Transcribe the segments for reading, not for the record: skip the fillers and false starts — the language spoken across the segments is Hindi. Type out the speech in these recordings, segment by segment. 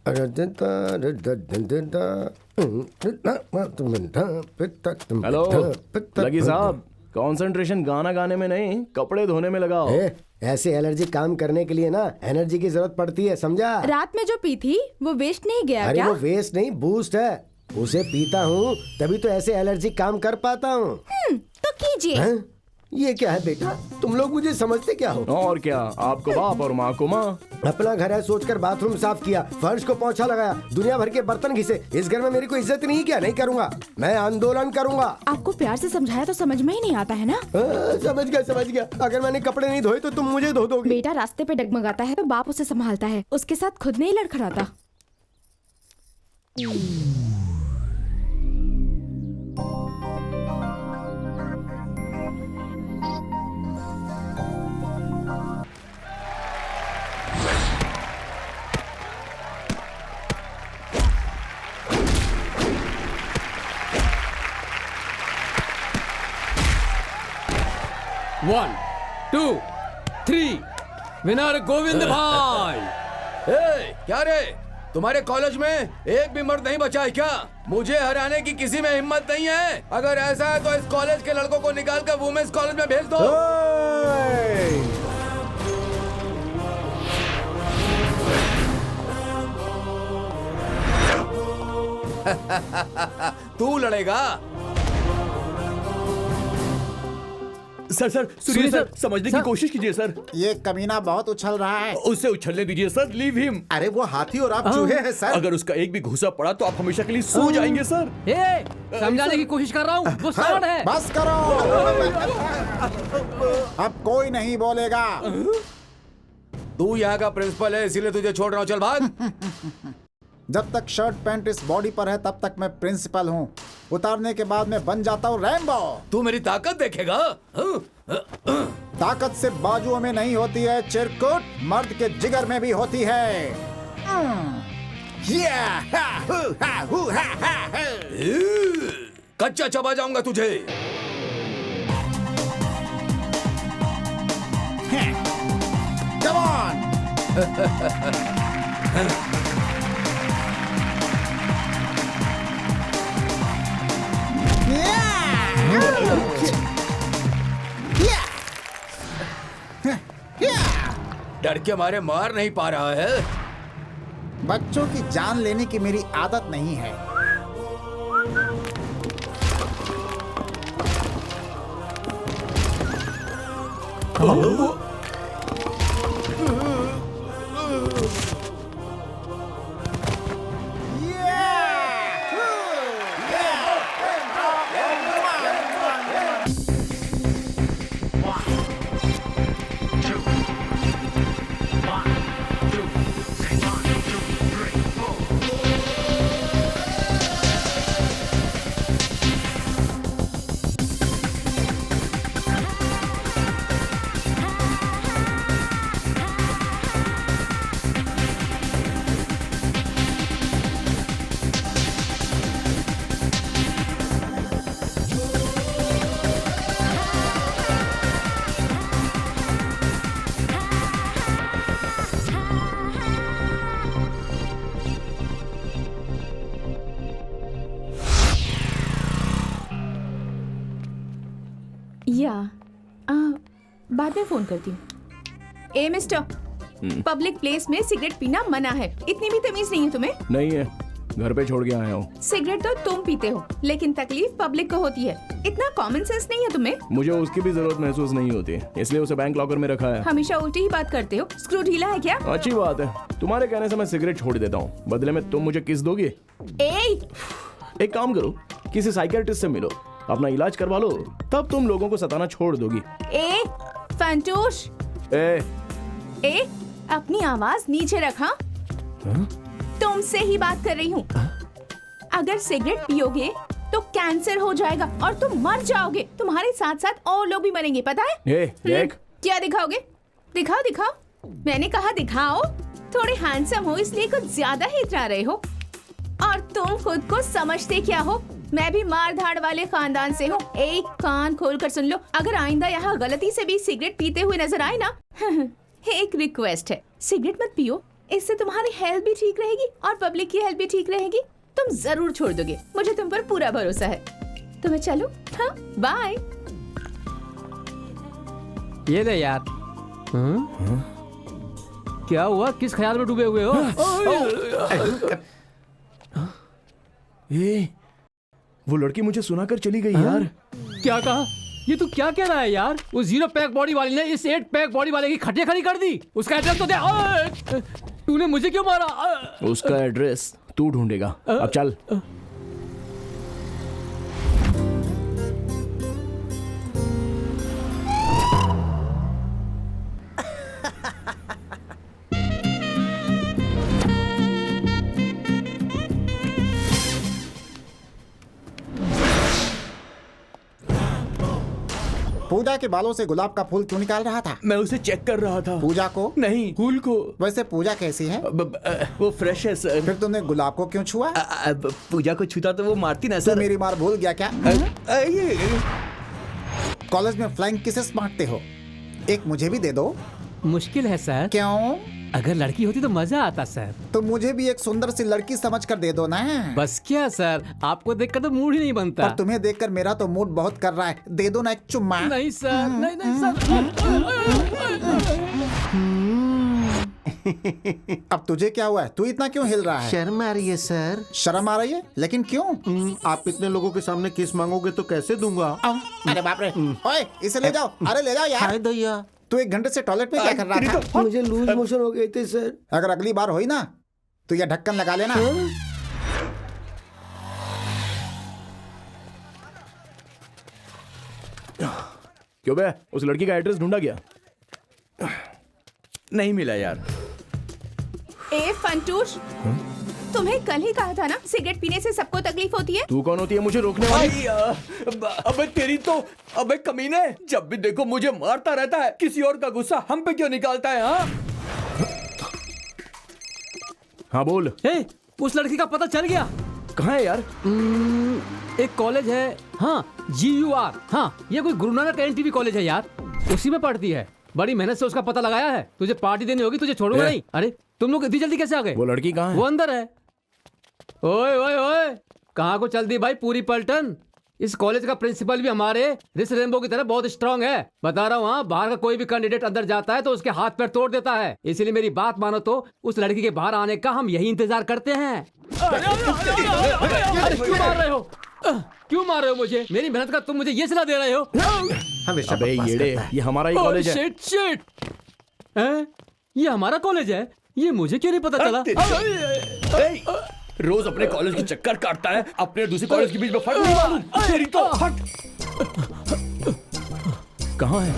हेलो लगी साहब, कंसंट्रेशन गाना गाने में नहीं कपड़े धोने में लगाओ। ऐसे एलर्जी काम करने के लिए ना एनर्जी की जरूरत पड़ती है, समझा? रात में जो पी थी वो वेस्ट नहीं गया अरे क्या? वो वेस्ट नहीं, बूस्ट है। उसे पीता हूँ तभी तो ऐसे एलर्जी काम कर पाता हूँ। तो कीजिए। ये क्या है बेटा, तुम लोग मुझे समझते क्या हो? और क्या, आपको बाप और माँ को माँ। अपना घर है सोचकर बाथरूम साफ किया, फर्श को पोंछा लगाया, दुनिया भर के बर्तन घिसे। इस घर में मेरी कोई इज्जत नहीं, क्या नहीं करूँगा? मैं आंदोलन करूँगा। आपको प्यार से समझाया तो समझ में ही नहीं आता है ना? समझ गया। अगर मैंने कपड़े नहीं धोए तो तुम मुझे धो दोगे। बेटा रास्ते पे डगमगाता है तो बाप उसे संभालता है, उसके साथ खुद नहीं लड़खड़ाता। One, 2, 3, विनर गोविंद भाई। क्या रे, तुम्हारे कॉलेज में एक भी मर्द नहीं बचा है क्या? मुझे हराने की किसी में हिम्मत नहीं है। अगर ऐसा है तो इस कॉलेज के लड़कों को निकाल कर वुमेन्स कॉलेज में भेज दो। तू लड़ेगा? सर सुनिए सर, समझने की कोशिश कीजिए सर। ये कमीना बहुत उछल रहा है। उसे उछलने दीजिए सर, लीव हिम। अरे वो हाथी और आप चूहे हैं सर। अगर उसका एक भी घुसा पड़ा तो आप हमेशा के लिए सो जाएंगे सर। समझाने की कोशिश कर रहा हूँ, वो सांड है। बस करो। अब कोई नहीं बोलेगा। तू यहाँ का प्रिंसिपल है, इसीलिए तुझे छोड़ रहा हूँ, चल भाग। जब तक शर्ट पैंट इस बॉडी पर है तब तक मैं प्रिंसिपल हूँ। उतारने के बाद मैं बन जाता हूँ रैम्बो। तू मेरी ताकत देखेगा? ताकत सिर्फ बाजुओं में नहीं होती है चिरकुट, मर्द के जिगर में भी होती है। कच्चा चबा जाऊंगा तुझे। Come on! डर के मारे मार नहीं पा रहा है। बच्चों की जान लेने की मेरी आदत नहीं है। बाद में फोन करती हूँ। ए मिस्टर, पब्लिक प्लेस में सिगरेट पीना मना है। इतनी भी तमीज नहीं है तुम्हें? नहीं है, घर पे छोड़ के आया हूँ। सिगरेट तो तुम पीते हो, लेकिन तकलीफ पब्लिक को होती है। इतना कॉमन सेंस नहीं है तुम्हें? मुझे उसकी भी जरूरत महसूस नहीं होती, इसलिए उसे बैंक लॉकर में रखा है। हमेशा उल्टी ही बात करते हो। स्क्रू ढीला है क्या? अच्छी बात है, तुम्हारे कहने से मैं सिगरेट छोड़ देता हूँ। बदले में तुम मुझे किस दोगे? एक काम करो, किसी साइकियाट्रिस्ट से मिलो, अपना इलाज करवा लो, तब तुम लोगों को सताना छोड़ दोगी। फंटूश, अपनी आवाज नीचे रखा। तुमसे ही बात कर रही हूँ। अगर सिगरेट पियोगे तो कैंसर हो जाएगा और तुम मर जाओगे। तुम्हारे साथ साथ और लोग भी मरेंगे, पता है? क्या दिखाओगे? दिखाओ दिखाओ। मैंने कहा दिखाओ। थोड़े हैंडसम हो इसलिए कुछ ज्यादा ही इतरा रहे हो। और तुम खुद को समझते क्या हो? मैं भी मार धाड़ वाले खानदान से हूँ। एक कान खोल कर सुन लो, अगर आइंदा यहाँ गलती से भी सिगरेट पीते हुए नजर आए ना एक रिक्वेस्ट है, सिगरेट मत पियो, इससे तुम्हारी हेल्थ भी ठीक रहेगी और पब्लिक की हेल्थ भी ठीक रहेगी। तुम जरूर छोड़ दोगे, मुझे तुम पर पूरा भरोसा है। तो मैं चलूं? हाँ, बाय। ये ले यार। क्या हुआ? किस ख्याल में डूबे हुए हो? ये वो लड़की मुझे सुनाकर चली गई यार। क्या कहा? ये तू क्या कह रहा है यार? उस 0 पैक बॉडी वाली ने इस 8 पैक बॉडी वाले की खटिया खड़ी कर दी। उसका एड्रेस तो दे। तूने मुझे क्यों मारा? उसका एड्रेस तू ढूंढेगा। अब चल। पूजा के बालों से गुलाब का फूल क्यों निकाल रहा था? मैं उसे चेक कर रहा था। पूजा को? नहीं, फूल को। वैसे पूजा कैसी है? वो फ्रेश है सर। फिर तुमने गुलाब को क्यों छुआ? पूजा को छूता तो वो मारती ना तू सर। मेरी मार भूल गया क्या? कॉलेज में फ्लाइंग किसेस बांटते हो, एक मुझे भी दे दो। मुश्किल है सर। क्यों? अगर लड़की होती तो मजा आता सर। तो मुझे भी एक सुंदर सी लड़की समझ कर दे दो ना। बस क्या सर, आपको देखकर तो मूड ही नहीं बनता। पर तुम्हें देखकर मेरा तो मूड बहुत कर रहा है। दे दो ना एक चुम्मा। नहीं सर, नहीं नहीं सर। अब तुझे क्या हुआ है? तू इतना क्यों हिल रहा है? शर्म आ रही है सर। शर्म आ रही है? लेकिन क्यों? आप इतने लोगों के सामने किस मांगोगे तो कैसे दूंगा? अरे बाप रे! ओए, इसे ले जाओ। अरे ले जाओ यार। हाय दैया। तू 1 घंटे से टॉयलेट में क्या कर रहा था? मुझे लूज मोशन हो गए थे सर। अगर अगली बार हुई ना तो ये ढक्कन लगा लेना। क्यों बे, उस लड़की का एड्रेस ढूंढा गया? नहीं मिला यार। ए फंटूश, तुम्हें कल ही कहा था ना सिगरेट पीने से सबको तकलीफ होती है। तू कौन होती है मुझे रोकने वाली? अबे तेरी तो, अबे कमीने, जब भी देखो मुझे मारता रहता है। किसी और का गुस्सा हम पे क्यों निकालता है? हाँ हाँ बोल। ए, उस लड़की का पता चल गया। कहाँ है यार? एक कॉलेज है, हाँ, GUR। हाँ, ये कोई गुरु नानक NTV कॉलेज है यार, उसी में पढ़ती है। बड़ी मेहनत से उसका पता लगाया है। तुझे पार्टी देनी होगी, तुझे छोड़ूंगा नहीं। अरे तुम लोग इतनी जल्दी कैसे आ गए? वो लड़की कहाँ है? वो अंदर है। ओए ओए ओए, कहाँ को चल दी भाई पूरी पलटन? इस कॉलेज का प्रिंसिपल भी हमारे रिस रेनबो की तरह बहुत स्ट्रांग है। बता रहा हूँ, हाँ, बाहर का कोई भी कैंडिडेट अंदर जाता है तो उसके हाथ पैर तोड़ देता है। इसलिए मेरी बात मानो तो उस लड़की के बाहर आने का हम यही इंतजार करते हैं। अरे क्यों मार रहे हो? क्यों मार रहे हो मुझे? मेरी मेहनत का तुम मुझे ये सलाह दे रहे हो? हमेशा अबे येड़े, ये हमारा ही कॉलेज है। शिट शिट, ये हमारा कॉलेज है? ये मुझे क्यों नहीं पता चला? रोज अपने कॉलेज की चक्कर काटता है, अपने दूसरे कॉलेज के बीच में फर्क नहीं मालूम। तेरी तो हट। कहाँ है?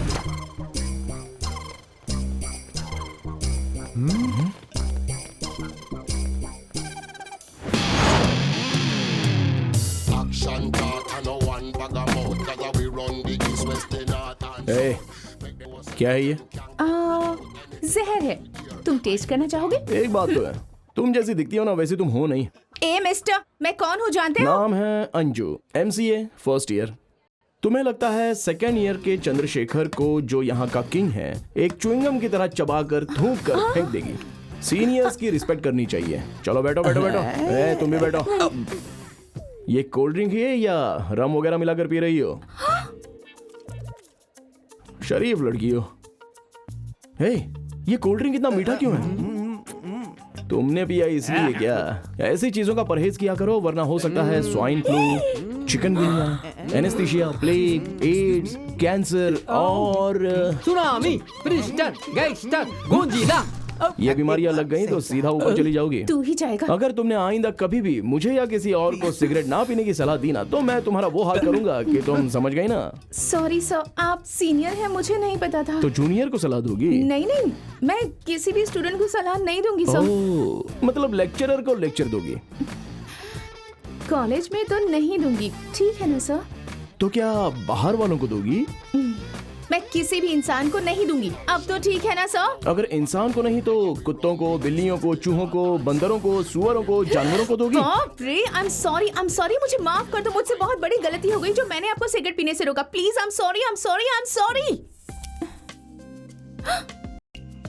Action talk and no one bag of mouth, 'cause we run the east, west, the north and ए, क्या है ये? जहर है, तुम टेस्ट करना चाहोगे? एक बात तो है, तुम जैसी दिखती हो ना वैसी तुम हो नहीं। ए मिस्टर, मैं कौन हूँ जानते हो? नाम है अंजू, MCA फर्स्ट ईयर। तुम्हें लगता है सेकेंड ईयर के चंद्रशेखर को, जो यहाँ का किंग है, एक च्युइंगम की तरह चबाकर थूक कर फेंक देगी। सीनियर्स की रिस्पेक्ट करनी चाहिए। चलो बैठो बैठो बैठो। ए, तुम भी बैठो। ये कोल्ड ड्रिंक है या रम वगैरह मिलाकर पी रही हो? शरीफ लड़की हो। हे, ये कोल्ड ड्रिंक इतना मीठा क्यों है? तुमने पिया इसलिए क्या? ऐसी चीजों का परहेज किया करो, वरना हो सकता है swine flu, chikungunya, anaesthesia, plague, AIDS, cancer और सुनामी, प्रिस्टर, गैंगस्टर, गोंजीला। ये बीमारियां लग गई तो सीधा ऊपर चली जाओगी। तू ही जाएगा। अगर तुमने आइंदा कभी भी मुझे या किसी और को सिगरेट ना पीने की सलाह दी ना, तो मैं तुम्हारा वो हाल करूंगा कि तुम समझ गई ना। सॉरी सर, आप सीनियर हैं, मुझे नहीं पता था। तो जूनियर को सलाह दोगी? नहीं नहीं, मैं किसी भी स्टूडेंट को सलाह नहीं दूंगी सर। ओह, मतलब लेक्चरर को लेक्चर दोगी? कॉलेज में तो नहीं दूंगी, ठीक है ना सर? तो क्या बाहर वालों को दोगी? मैं किसी भी इंसान को नहीं दूंगी। अब तो ठीक है ना सर? अगर इंसान को नहीं तो कुत्तों को, बिल्लियों को, चूहों को, बंदरों को, सुअरों को, जानवरों को दोगी? बाप रे, आई एम सॉरी, मुझे माफ कर दो। मुझसे बहुत बड़ी गलती हो गई जो मैंने आपको सिगरेट पीने से रोका। Please, I am sorry.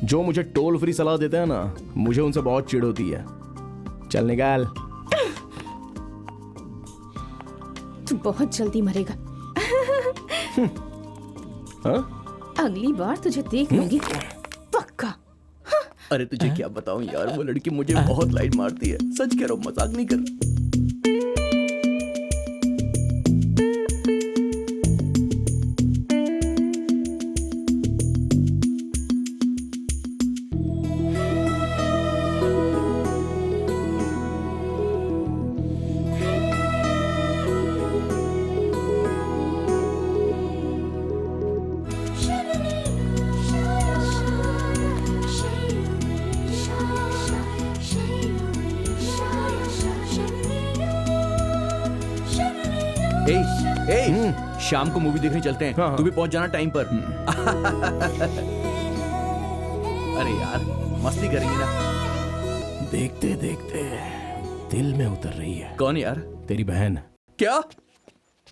जो मुझे टोल फ्री सलाह देते हैं ना, मुझे उनसे बहुत चिढ़ होती है। चल निकाल। तू बहुत जल्दी मरेगा। हाँ? अगली बार तुझे देख लूंगी पक्का। अरे तुझे क्या बताऊं यार, वो लड़की मुझे बहुत लाइट मारती है। सच कह रहा हूं, मजाक नहीं कर। शाम को मूवी देखने चलते हैं। हाँ। तू भी पहुंच जाना टाइम पर। अरे यार मस्ती करेंगे ना। देखते देखते दिल में उतर रही है। कौन यार? तेरी बहन। क्या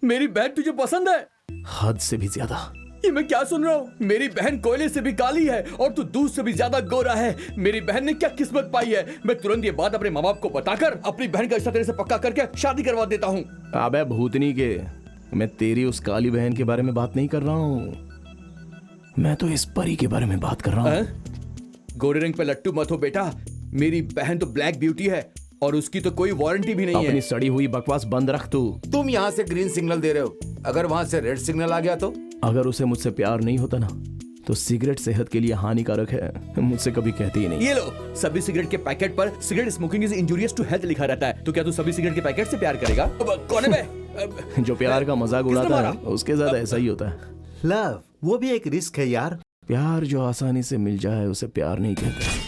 मेरी बहन तुझे पसंद है? हद से भी ज्यादा। ये मैं क्या सुन रहा हूँ? मेरी बहन कोयले से भी काली है और तू दूध से भी ज्यादा गोरा है। मेरी बहन ने क्या किस्मत पाई है। मैं तुरंत ये बात अपने माँ बाप को बताकर अपनी बहन का रिश्ता तेरे से पक्का करके शादी करवा देता हूँ। अबे भूतनी के, मैं तेरी उस काली बहन के बारे में बात नहीं कर रहा हूँ, मैं तो इस परी के बारे में बात कर रहा हूँ। गोरे रंग पे लट्टू मत हो बेटा। मेरी बहन तो ब्लैक ब्यूटी है और उसकी तो कोई वारंटी भी नहीं अपनी है। सड़ी हुई बकवास बंद रख तू। तुम यहाँ से ग्रीन सिग्नल दे रहे हो, अगर वहाँ से रेड सिग्नल आ गया तो? अगर उसे मुझसे प्यार नहीं होता ना, तो सिगरेट सेहत के लिए हानिकारक है, मुझसे कभी कहती ही नहीं। ये लो, सभी सिगरेट के पैकेट पर cigarette smoking is injurious to health लिखा रहता है। तो क्या तू सभी सिगरेट के पैकेट से प्यार करेगा? कौन है बे? जो प्यार का मजाक उड़ाता है उसके साथ ऐसा ही होता है। लव वो भी एक रिस्क है यार। प्यार जो आसानी से मिल जाए उसे प्यार नहीं कहते।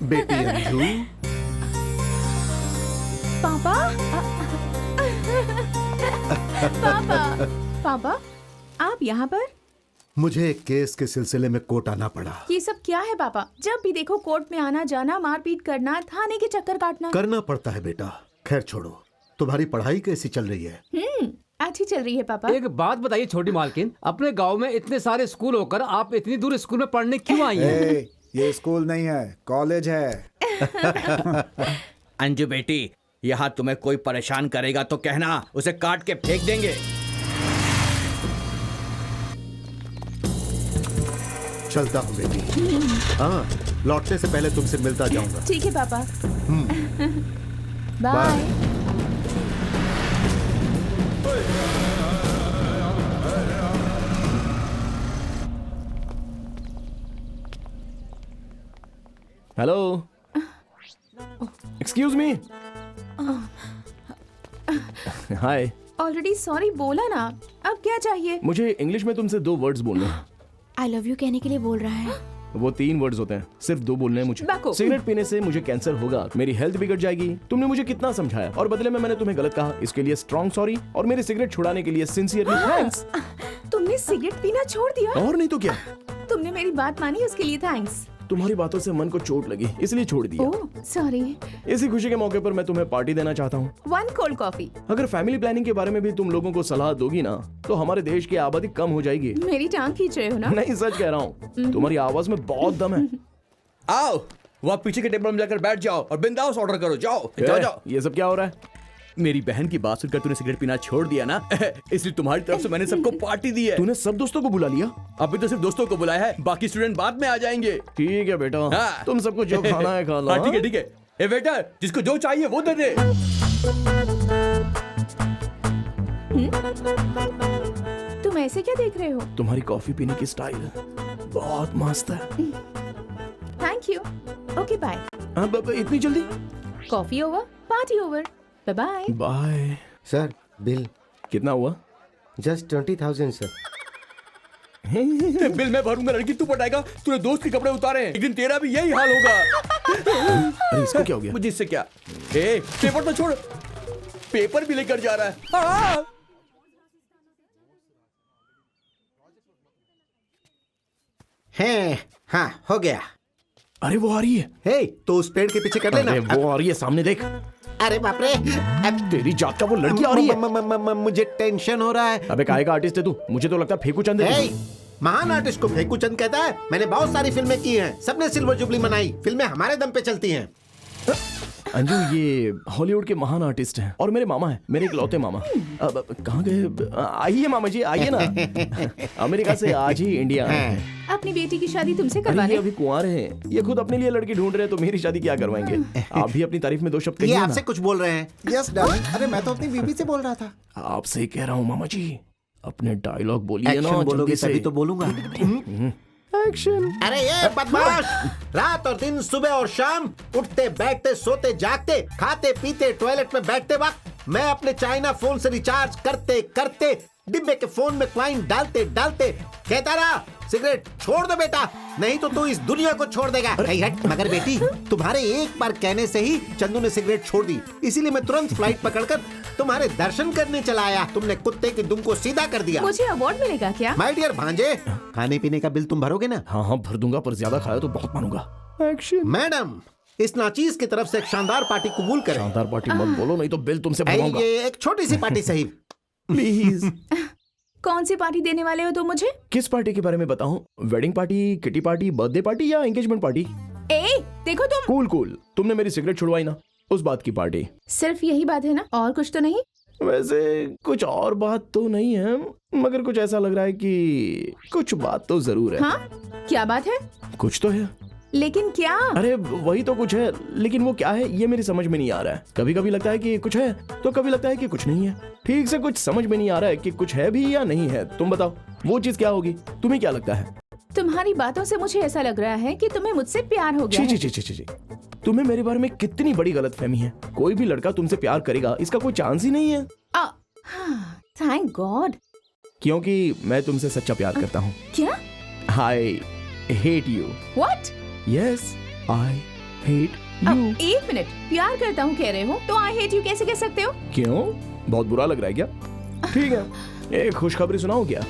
बेटी अंजू, पापा। पापा, पापा, आप यहाँ पर? मुझे एक केस के सिलसिले में कोर्ट आना पड़ा। ये सब क्या है पापा? जब भी देखो कोर्ट में आना जाना, मारपीट करना, थाने के चक्कर काटना। करना पड़ता है बेटा। खैर छोड़ो, तुम्हारी पढ़ाई कैसी चल रही है? अच्छी चल रही है पापा। एक बात बताइए छोटी मालकिन, अपने गांव में इतने सारे स्कूल होकर आप इतनी दूर स्कूल में पढ़ने क्यों आई हैं? ये स्कूल नहीं है, कॉलेज है। अंजू बेटी, यहाँ तुम्हें कोई परेशान करेगा तो कहना, उसे काट के फेंक देंगे। चलता हूँ बेटी। हाँ, लौटने से पहले तुमसे मिलता जाऊंगा। ठीक है पापा। Bye. Hello, excuse me. Hi. Already sorry बोला ना, अब क्या चाहिए? मुझे इंग्लिश में तुमसे 2 वर्ड्स बोलने हैं। आई लव यू कहने के लिए बोल रहा है। वो 3 वर्ड्स होते हैं, सिर्फ 2 बोलने हैं मुझे। बाको। सिगरेट पीने से मुझे कैंसर होगा, मेरी हेल्थ बिगड़ जाएगी। तुमने मुझे कितना समझाया और बदले में मैंने तुम्हें गलत कहा। इसके लिए स्ट्रॉन्ग सॉरी, और मेरी सिगरेट छुड़ाने के लिए सिंसियरली थैंक्स। तुमने सिगरेट पीना छोड़ दिया? और नहीं तो क्या, तुमने मेरी बात मानी, उसके लिए थैंक्स। तुम्हारी बातों से मन को चोट लगी, इसलिए छोड़ दिया। Oh sorry. इसी खुशी के मौके पर मैं तुम्हें पार्टी देना चाहता हूँ। 1 कोल्ड कॉफी। अगर फैमिली प्लानिंग के बारे में भी तुम लोगों को सलाह दोगी ना, तो हमारे देश की आबादी कम हो जाएगी। मेरी टांग खींच रहे हो ना? नहीं, सच कह रहा हूँ, तुम्हारी आवाज में बहुत दम है। आओ, वहाँ पीछे के टेबल में जाकर बैठ जाओ और बिंदास ऑर्डर करो। जाओ जाओ जाओ। ये सब क्या हो रहा है? मेरी बहन की बात सुनकर तूने सिगरेट पीना छोड़ दिया ना, इसलिए तुम्हारी तरफ से मैंने सबको पार्टी दी है। तूने सब दोस्तों को बुला लिया? अभी तो सिर्फ दोस्तों को बुलाया है, बाकी स्टूडेंट बाद में आ जाएंगे। ठीक है बेटा, हाँ। तुम सबको जो खाना है खा लो। हाँ, ठीक है ठीक है। ए वेटर, जिसको जो चाहिए वो दे दे। तुम ऐसे क्या देख रहे हो? तुम्हारी कॉफी पीने की स्टाइल बहुत मस्त है। Thank you. Okay bye. इतनी जल्दी? Coffee over, party over. Bye bye. Bye. Sir bill कितना हुआ? Just 20,000 sir. बिल मैं भरूंगा, लड़की तू पटाएगा। तूने दोस्त के कपड़े उतारे हैं, एक दिन तेरा भी यही हाल होगा। अरे इसको क्या हो गया? मुझे इससे क्या? ए, पेपर तो छोड़, पेपर भी लेकर जा रहा है। है हाँ हो गया। अरे वो आ रही है। हे तो उस पेड़ के पीछे कर लेना। अरे वो आ रही है, सामने देख। अरे बाप रे, अब तेरी जात का वो लड़की आ रही है। मुझे टेंशन हो रहा है। अबे काहे का आर्टिस्ट है तू? मुझे तो लगता है फेंकू चंद है। हे, महान आर्टिस्ट को फेंकू चंद कहता है? मैंने बहुत सारी फिल्में की हैं, सबने सिल्वर जुबली मनाई। फिल्में हमारे दम पे चलती हैं। अंजू ये हॉलीवुड के महान आर्टिस्ट हैं और मेरे मामा हैं, मेरे इकलौते मामा। अब कहाँ गए? आइए मामा जी, आइए ना। अमेरिका से आज ही इंडिया आए हैं। अपनी बेटी की शादी तुमसे अरे करवाने। ये अभी कुंवारे हैं, ये खुद अपने लिए लड़की ढूंढ रहे हैं, तो मेरी शादी क्या करवाएंगे? आप भी अपनी तारीफ में दो शब्द ये कहिए आपसे ना। कुछ बोल रहे हैं? यस डार्लिंग, अरे मैं तो अपनी बीबी से बोल रहा था। आपसे ही कह रहा हूँ मामा जी, अपने डायलॉग बोलिए ना एक्शन बोलोगे जल्दी से। तभी तो बोलूंगा। एक्शन। अरे ये बदमाश, रात और दिन, सुबह और शाम, उठते बैठते सोते जागते, खाते पीते टॉयलेट में बैठते वक्त, मैं अपने चाइना फोन से रिचार्ज करते करते, डिब्बे के फोन में क्वाइन डालते डालते कहता रहा, सिगरेट छोड़ दो बेटा, नहीं तो तू इस दुनिया को छोड़ देगा। कहीं हट। मगर बेटी, तुम्हारे एक बार कहने से ही चंदू ने सिगरेट छोड़ दी, इसीलिए मैं तुरंत फ्लाइट पकड़कर तुम्हारे दर्शन करने चला आया। तुमने कुत्ते की दुम को सीधा कर दिया। मुझे अवार्ड मिलेगा क्या? माय डियर भांजे, खाने पीने का बिल तुम भरोगे ना? हाँ हाँ भर दूंगा, पर ज्यादा खाया तो बहुत मानूंगा। एक्शन। मैडम, इस नाचीज की तरफ से एक शानदार पार्टी कबूल करें। शानदार पार्टी मत बोलो, नहीं तो बिल तुमसे ऐ, भरवाऊंगा। ये एक छोटी सी पार्टी सही। प्लीज। कौन सी पार्टी देने वाले हो तुम मुझे? किस पार्टी के बारे में बताऊं? Wedding party, kitty party, birthday party या एंगेजमेंट पार्टी? ए, देखो तुम। कूल कूल, तुमने मेरी सिगरेट छुड़वाई ना, उस बात की पार्टी। सिर्फ यही बात है ना, और कुछ तो नहीं? वैसे कुछ और बात तो नहीं है, मगर कुछ ऐसा लग रहा है कि कुछ बात तो जरूर है। हाँ, क्या बात है? कुछ तो है, लेकिन क्या? अरे वही तो कुछ है, लेकिन वो क्या है ये मेरी समझ में नहीं आ रहा है। कभी कभी लगता है कि कुछ है, तो कभी लगता है कि कुछ नहीं है। ठीक से कुछ समझ में नहीं आ रहा है कि कुछ है भी या नहीं है। तुम बताओ वो चीज क्या होगी? तुम्हें क्या लगता है? तुम्हारी बातों से मुझे ऐसा लग रहा है कि तुम्हें मुझसे प्यार हो गया छी है। छी छी छी छी, तुम्हें मेरे बारे में कितनी बड़ी गलतफहमी है। कोई भी लड़का तुमसे प्यार करेगा इसका कोई चांस ही नहीं है। Thank God. क्योंकि मैं तुमसे सच्चा प्यार करता हूँ। क्या? I hate you. What? Yes, I hate you. अब एक मिनट, प्यार करता हूँ कह रहे हो तो आई हेट यू कैसे कह सकते हो? क्यों, बहुत बुरा लग रहा है क्या? ठीक है, एक खुशखबरी सुनाऊं क्या?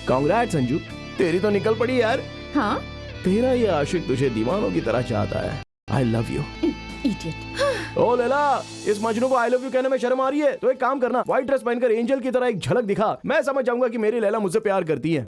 कांग्रेट्स संजू, तेरी तो निकल पड़ी यार। हाँ? तेरा ये आशिक तुझे दीवानों की तरह चाहता है। I love you. इडियट। ओ लैला, इस मजनू को आई लव यू कहने में शर्म आ रही है तो एक काम करना, व्हाइट ड्रेस पहनकर एंजल की तरह एक झलक दिखा। मैं समझ जाऊंगा कि मेरी लैला मुझसे प्यार करती है।